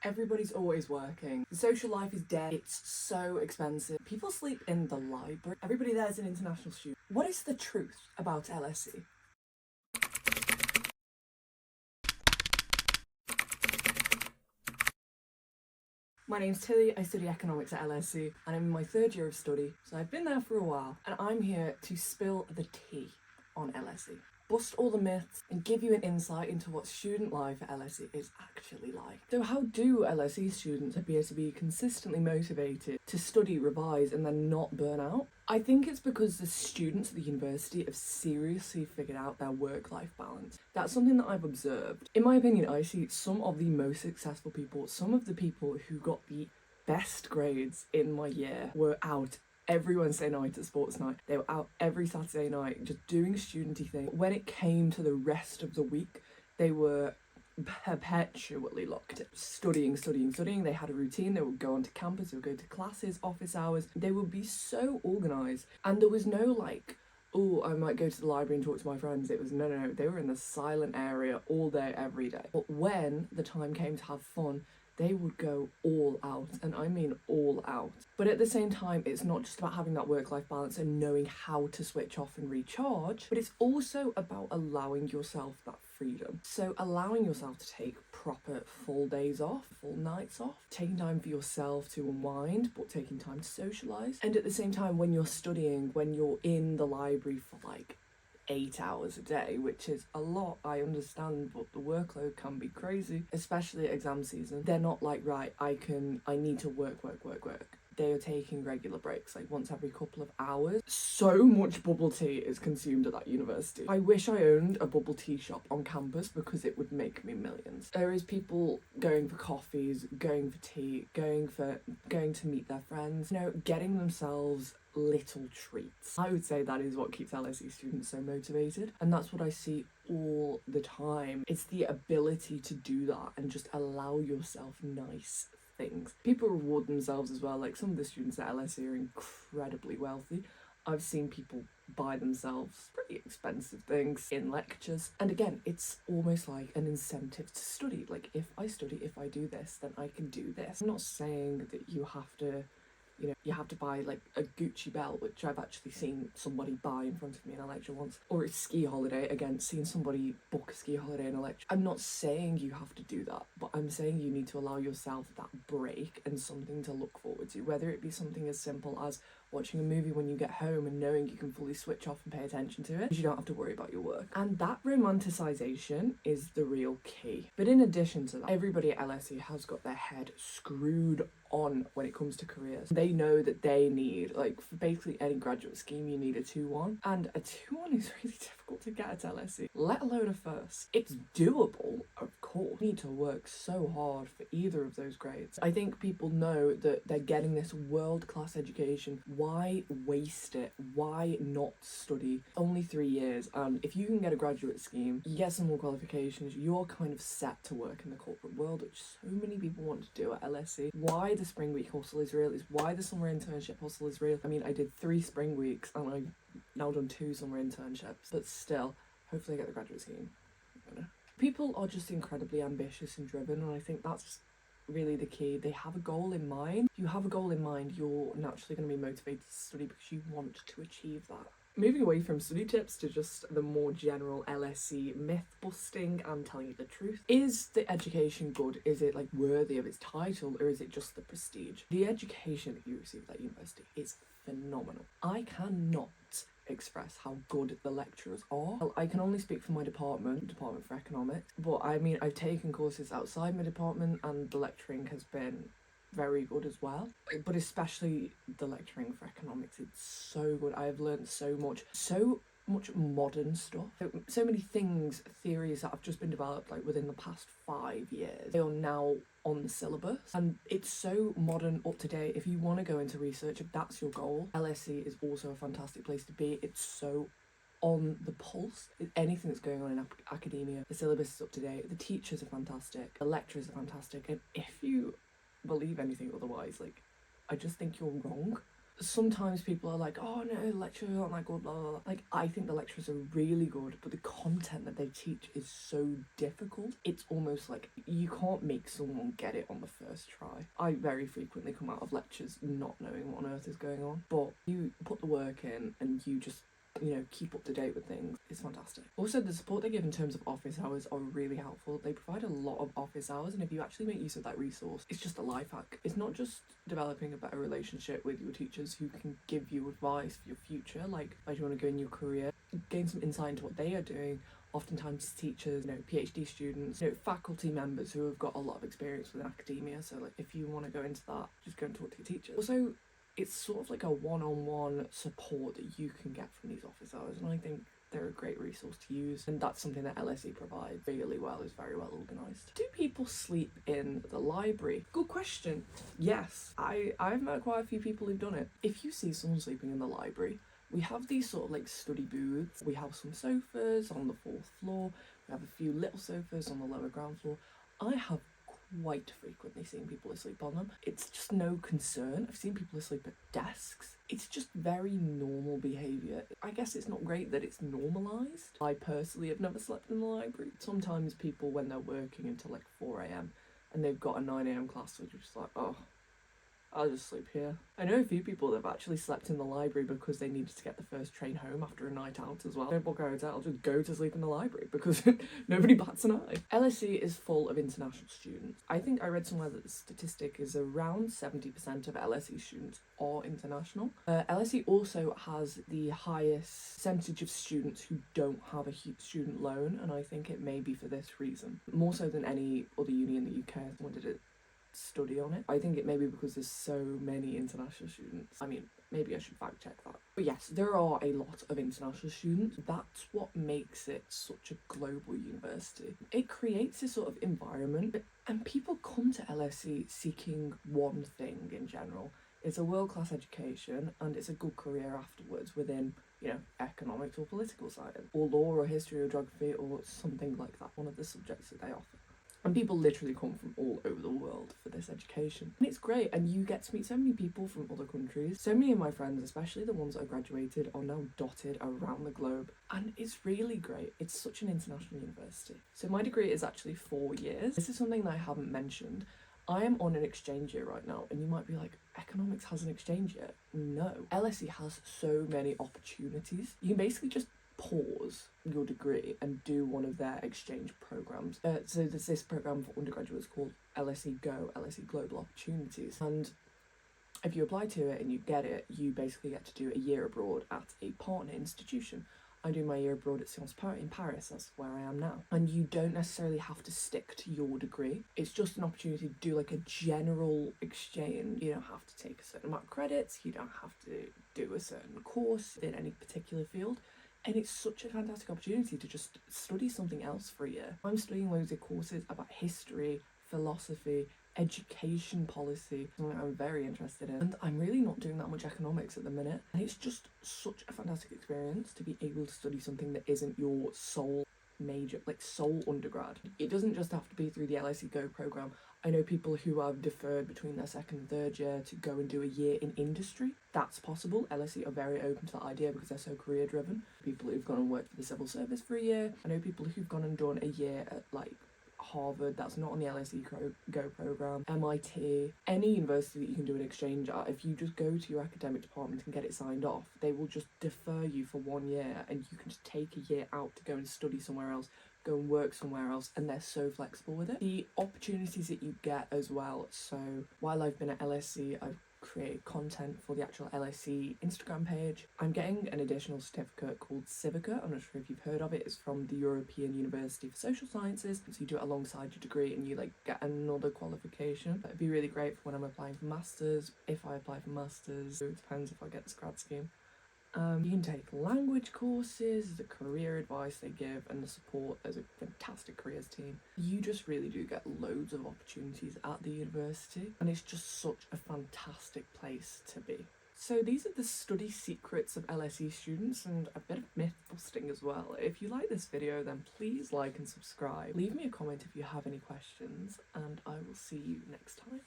Everybody's always working. The social life is dead. It's so expensive. People sleep in the library. Everybody there is an international student. What is the truth about LSE? My name's Tilly, I study economics at LSE and I'm in my third year of study, so I've been there for a while and I'm here to spill the tea on LSE. Bust all the myths and give you an insight into what student life at LSE is actually like. So how do LSE students appear to be consistently motivated to study, revise and then not burn out? I think it's because the students at the university have seriously figured out their work-life balance. That's something that I've observed. In my opinion, I see some of the most successful people, some of the people who got the best grades in my year were out every Wednesday night at sports night. They were out every Saturday night just doing studenty thing. When it came to the rest of the week, they were perpetually locked in. Studying. They had a routine. They would go onto campus, they would go to classes, office hours. They would be so organised. And there was no like, oh, I might go to the library and talk to my friends. It was no. They were in the silent area all day, every day. But when the time came to have fun, they would go all out, and I mean all out. But at the same time, it's not just about having that work-life balance and knowing how to switch off and recharge, but it's also about allowing yourself that freedom. So allowing yourself to take proper full days off, full nights off, taking time for yourself to unwind, but taking time to socialise. And at the same time, when you're studying, when you're in the library for like 8 hours a day, which is a lot, I understand, but the workload can be crazy, especially at exam season. They're not like, right, I need to work. They are taking regular breaks, like once every couple of hours. So much bubble tea is consumed at that university. I wish I owned a bubble tea shop on campus because it would make me millions. There is people going for coffees, going for tea, going to meet their friends, you know, getting themselves little treats. I would say that is what keeps LSE students so motivated, and that's what I see all the time. It's the ability to do that and just allow yourself nice things. People reward themselves as well. Like some of the students at LSE are incredibly wealthy. I've seen people buy themselves pretty expensive things in lectures, and again, it's almost like an incentive to study. Like, if I study, if I do this, then I can do this. I'm not saying that you have to, you know, you have to buy like a Gucci belt, which I've actually seen somebody buy in front of me in a lecture once, or a ski holiday. Again, seeing somebody book a ski holiday in a lecture. I'm not saying you have to do that, but I'm saying you need to allow yourself that break and something to look forward to, whether it be something as simple as watching a movie when you get home and knowing you can fully switch off and pay attention to it because you don't have to worry about your work. And that romanticisation is the real key. But in addition to that, everybody at LSE has got their head screwed on when it comes to careers. They know that they need, like, for basically any graduate scheme, you need a 2-1, and a 2-1 is really difficult to get at LSE, let alone a first. It's doable, of course. You need to work so hard for either of those grades. I think people know that they're getting this world-class education. Why waste it? Why not study? Only 3 years, and if you can get a graduate scheme, you get some more qualifications, you're kind of set to work in the corporate world, which so many people want to do at LSE. Why the spring week hustle is real is why the summer internship hustle is real. I mean, I did 3 spring weeks and I've now done 2 summer internships, but still, hopefully I get the graduate scheme. People are just incredibly ambitious and driven, and I think that's really the key. They have a goal in mind. If you have a goal in mind, you're naturally going to be motivated to study because you want to achieve that. Moving away from study tips to just the more general LSE myth busting and telling you the truth. Is the education good? Is it like worthy of its title, or is it just the prestige? The education that you receive at that university is phenomenal. I cannot express how good the lecturers are. Well, I can only speak for my department for economics, but I mean, I've taken courses outside my department and the lecturing has been very good as well, but especially the lecturing for economics, it's so good. I've learned so much modern stuff, so many things, theories that have just been developed like within the past 5 years. They are now on the syllabus and it's so modern, up to date. If you want to go into research, if that's your goal, LSE is also a fantastic place to be. It's so on the pulse with anything that's going on in academia. The syllabus is up to date, the teachers are fantastic, the lecturers are fantastic, and if you believe anything otherwise, like, I just think you're wrong. sometimes people are like, oh no, the lecturers aren't that good, blah, blah, blah. Like, I think the lecturers are really good, but the content that they teach is so difficult. It's almost like you can't make someone get it on the first try. I very frequently come out of lectures not knowing what on earth is going on, but you put the work in and you just, you know, keep up to date with things. It's fantastic. Also, the support they give in terms of office hours are really helpful. They provide a lot of office hours, and if you actually make use of that resource, it's just a life hack. It's not just developing a better relationship with your teachers who can give you advice for your future, like as you want to go in your career, gain some insight into what they are doing. Oftentimes teachers, you know, PhD students, you know, faculty members who have got a lot of experience within academia. So like if you want to go into that, just go and talk to your teachers. Also, it's sort of like a one-on-one support that you can get from these office hours, and I think they're a great resource to use, and that's something that LSE provides really well, is very well organised. Do people sleep in the library? Good question. Yes, I've met quite a few people who've done it. If you see someone sleeping in the library, we have these sort of like study booths. We have some sofas on the 4th floor. We have a few little sofas on the lower ground floor. I have quite frequently seen people asleep on them. It's just no concern. I've seen people asleep at desks. It's just very normal behaviour. I guess it's not great that it's normalised. I personally have never slept in the library. Sometimes people, when they're working until like 4 a.m. and they've got a 9 a.m. class, are just like, oh, I'll just sleep here. I know a few people that have actually slept in the library because they needed to get the first train home after a night out as well. Don't book a hotel, just go to sleep in the library because nobody bats an eye. LSE is full of international students. I think I read somewhere that the statistic is around 70% of LSE students are international. LSE also has the highest percentage of students who don't have a student loan, and I think it may be for this reason. More so than any other uni in the UK. Someone did it study on it. I think it may be because there's so many international students. I mean, maybe I should fact check that. But yes, there are a lot of international students. That's what makes it such a global university. It creates this sort of environment, and people come to LSE seeking one thing in general. It's a world-class education, and it's a good career afterwards within, you know, economics or political science, or law or history or geography or something like that, one of the subjects that they offer. And people literally come from all over the world for this education. And it's great, and you get to meet so many people from other countries. So many of my friends, especially the ones that are graduated, are now dotted around the globe. And it's really great. It's such an international university. So my degree is actually 4 years. This is something that I haven't mentioned. I am on an exchange year right now, and you might be like, economics has an exchange year? No. LSE has so many opportunities. You can basically just pause your degree and do one of their exchange programs. So there's this program for undergraduates called LSE Go, LSE Global Opportunities, and if you apply to it and you get it, you basically get to do a year abroad at a partner institution. I do my year abroad at Sciences Po in Paris, that's where I am now. And you don't necessarily have to stick to your degree. It's just an opportunity to do like a general exchange. You don't have to take a certain amount of credits, you don't have to do a certain course in any particular field. And it's such a fantastic opportunity to just study something else for a year. I'm studying loads of courses about history, philosophy, education policy, something I'm very interested in. And I'm really not doing that much economics at the minute. And it's just such a fantastic experience to be able to study something that isn't your sole major, like sole undergrad. It doesn't just have to be through the LSE Go programme. I know people who have deferred between their second and third year to go and do a year in industry. That's possible. LSE are very open to that idea because they're so career driven. People who've gone and worked for the civil service for a year. I know people who've gone and done a year at like Harvard, that's not on the LSE Go programme, MIT, any university that you can do an exchange at. If you just go to your academic department and get it signed off, they will just defer you for 1 year and you can just take a year out to go and study somewhere else, go and work somewhere else, and they're so flexible with it. The opportunities that you get as well, so while I've been at LSE, I've create content for the actual LSE Instagram page. I'm getting an additional certificate called Civica. I'm not sure if you've heard of it. It's from the European University for Social Sciences. So you do it alongside your degree and you like get another qualification. That'd be really great for when I'm applying for masters. If I apply for masters, it depends if I get this grad scheme. You can take language courses, the career advice they give, and the support. There's a fantastic careers team. You just really do get loads of opportunities at the university, and it's just such a fantastic place to be. So these are the study secrets of LSE students, and a bit of myth busting as well. If you like this video, then please like and subscribe. Leave me a comment if you have any questions, and I will see you next time.